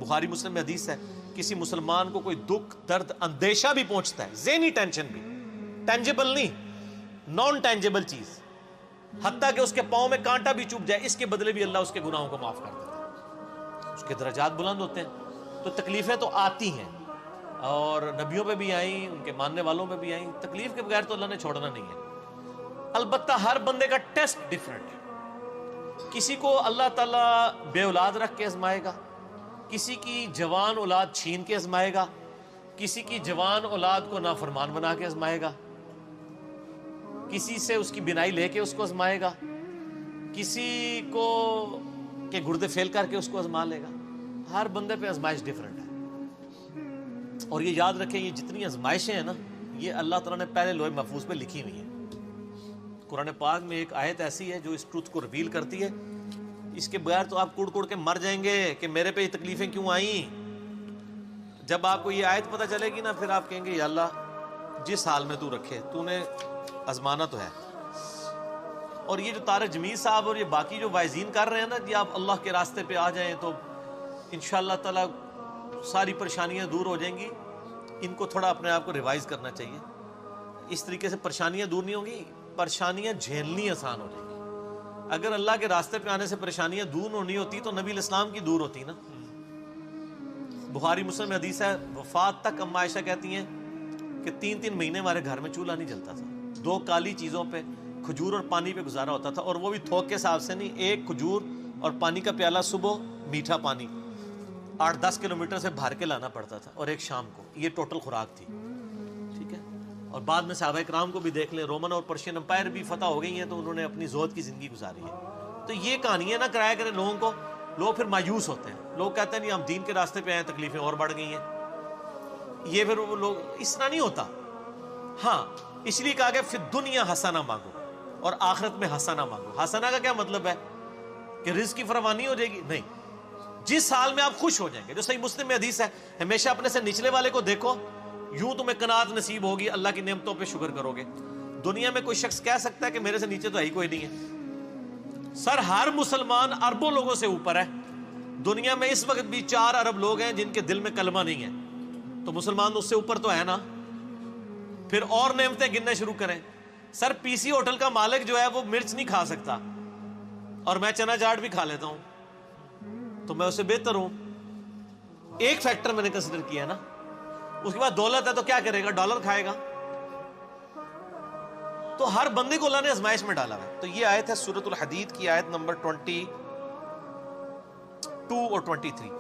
بخاری مسلم میں حدیث ہے، کسی مسلمان کو کوئی دکھ درد اندیشہ بھی پہنچتا ہے، ذہنی ٹینشن بھی، ٹینجیبل نہیں، نان ٹینجیبل چیز، حتیٰ کہ اس کے پاؤں میں کانٹا بھی چبھ جائے، اس کے بدلے بھی اللہ اس کے گناہوں کو معاف کر دیتا ہے، اس کے درجات بلند ہوتے ہیں۔ تو تکلیفیں تو آتی ہیں، اور نبیوں پہ بھی آئیں، ان کے ماننے والوں پہ بھی آئیں، تکلیف کے بغیر تو اللہ نے چھوڑنا نہیں ہے۔ البتہ ہر بندے کا ٹیسٹ ڈیفرنٹ ہے، کسی کو اللہ تعالیٰ بے اولاد رکھ کے آزمائے گا، کسی کی جوان اولاد چھین کے آزمائے گا، کسی کی جوان اولاد کو نافرمان بنا کے آزمائے گا، کسی سے اس کی بینائی لے کے اس کو آزمائے گا، کسی کو کے گردے فیل کر کے اس کو آزما لے گا۔ ہر بندے پہ آزمائش ڈیفرنٹ ہے، اور یہ یاد رکھیں یہ جتنی آزمائشیں ہیں نا، یہ اللہ تعالیٰ نے پہلے لوح محفوظ پہ لکھی ہوئی ہیں۔ قرآن پاک میں ایک آیت ایسی ہے جو اس ٹروتھ کو ریویل کرتی ہے، اس کے بغیر تو آپ کڑ کڑ کے مر جائیں گے کہ میرے پہ یہ تکلیفیں کیوں آئیں۔ جب آپ کو یہ آیت پتہ چلے گی نا، پھر آپ کہیں گے یا اللہ جس حال میں تو رکھے، تو نے آزمانا تو ہے۔ اور یہ جو طارق جمیل صاحب اور یہ باقی جو واعظین کر رہے ہیں نا کہ آپ اللہ کے راستے پہ آ جائیں تو انشاءاللہ تعالیٰ ساری پریشانیاں دور ہو جائیں گی، ان کو تھوڑا اپنے آپ کو ریوائز کرنا چاہیے۔ اس طریقے سے پریشانیاں دور نہیں ہوں گی، پریشانیاں جھیلنی آسان ہو جائیں گی۔ اگر اللہ کے راستے پہ آنے سے پریشانیاں دور ہونی ہوتی تو نبی الاسلام کی دور ہوتی نا۔ بخاری مسلم میں حدیث ہے، وفات تک اما عائشہ کہتی ہیں کہ 3 مہینے ہمارے گھر میں چولہا نہیں جلتا تھا، 2 کالی چیزوں پہ، کھجور اور پانی پہ گزارا ہوتا تھا، اور وہ بھی تھوک کے حساب سے نہیں، 1 کھجور اور پانی کا پیالہ صبح، میٹھا پانی 8-10 کلومیٹر سے بھر کے لانا پڑتا تھا، اور ایک شام کو، یہ ٹوٹل خوراک تھی، ٹھیک ہے۔ اور بعد میں صحابہ کرام کو بھی دیکھ لیں، رومن اور پرشین امپائر بھی فتح ہو گئی ہیں تو انہوں نے اپنی زہد کی زندگی گزاری ہے۔ تو یہ کہانیاں نہ کرایا کریں لوگوں کو، لوگ پھر مایوس ہوتے ہیں، لوگ کہتے ہیں نہیں ہم دین کے راستے پہ آئے، تکلیفیں اور بڑھ گئی ہیں، یہ پھر وہ لوگ، اس طرح نہیں ہوتا۔ ہاں اس لیے کہا کہ فی الدنیا حسنہ مانگو اور آخرت میں حسنہ مانگو۔ حسنہ کا کیا مطلب ہے کہ رزق کی فراوانی ہو جائے گی؟ نہیں، جس حال میں آپ خوش ہو جائیں گے، جو صحیح مسلم میں حدیث ہے، ہمیشہ اپنے سے نچلے والے کو دیکھو، یوں تمہیں قناعت نصیب ہوگی، اللہ کی نعمتوں پہ شکر کرو گے۔ دنیا میں کوئی شخص کہہ سکتا ہے کہ میرے سے نیچے تو ہی کوئی نہیں ہے؟ سر ہر مسلمان اربوں لوگوں سے اوپر ہے۔ دنیا میں اس وقت بھی 4 ارب لوگ ہیں جن کے دل میں کلمہ نہیں ہے، تو مسلمان اس سے اوپر تو ہے نا۔ پھر اور نعمتیں گننے شروع کریں۔ سر پی سی ہوٹل کا مالک جو ہے وہ مرچ نہیں کھا سکتا، اور میں چنا چاٹ بھی کھا لیتا ہوں، تو میں اس سے بہتر ہوں۔ ایک فیکٹر میں نے کنسیڈر کیا نا۔ اس کے بعد دولت ہے تو کیا کرے گا؟ ڈالر کھائے گا۔ تو ہر بندے کو اللہ نے آزمائش میں ڈالا ہے۔ تو یہ آیت ہے سورۃ الحدید کی آیت نمبر 22 اور 23۔